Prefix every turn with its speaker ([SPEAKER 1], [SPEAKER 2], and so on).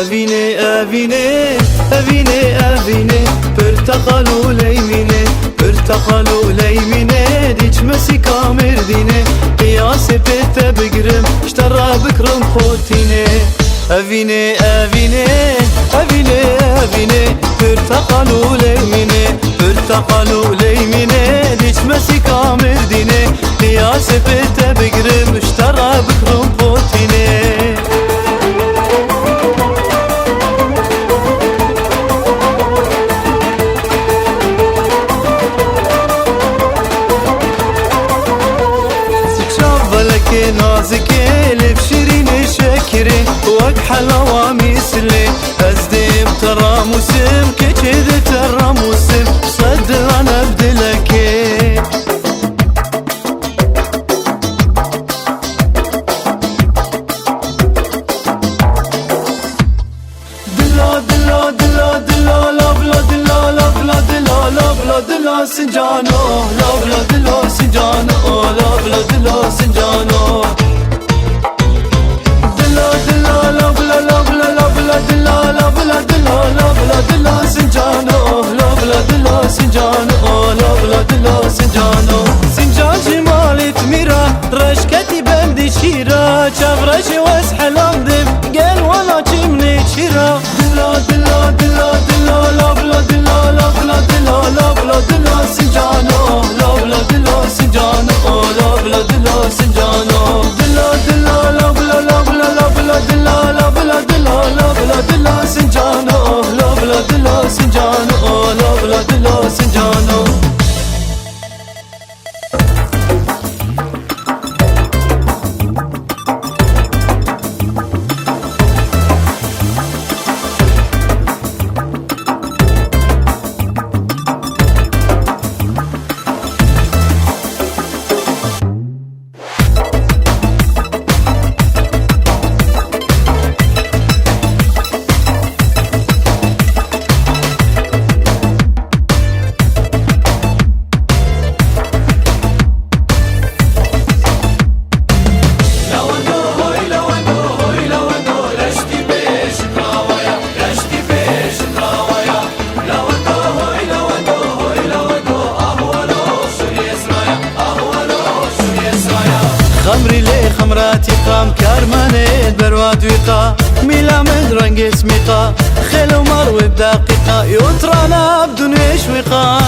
[SPEAKER 1] Evine evine evine evine Portakalu leymine Portakalu leymine Diçmesi kamirdine Qiyase pete bigrim İştara bikrim khotine Evine evine evine evine Portakalu leymine Portakalu leymine Diçmesi kamirdine Qiyase pete bigrim İştara bikrim khotine نازك الف شيرين شكري وك حلاوة مثلي أزدي بترى موسم كجد ترى موسم صدق أنا بدلك دلا دلا دلا دلا لا بلا دلا لا بلا دلا لا بلا دلا سنجانو لا بلا دلا سنجانو لا بلا دلا سنجانو سنجان جمالي تميرا رشكتي بندي شيرا شغرشي واسحلام دم قال وانا جمني شيرا دلا دلا دلا دلا لا بلا دلا لا بلا دلا لا بلا دلا سنجانو لا بلا دلا سنجانو لا بلا دلا سنجانو دلا دلا لا بلا لا بلا لا بلا دلا لا بلا دلا لا بلا دلا سنجانو لا بلا دلا سنجانو لا بلا دلا سنجانو خمري لي خمراتي قام كارماني برواد ويقا ميلا من رنق اسميقا خيل ومر وبدقيقة يوترانا بدون يشويقا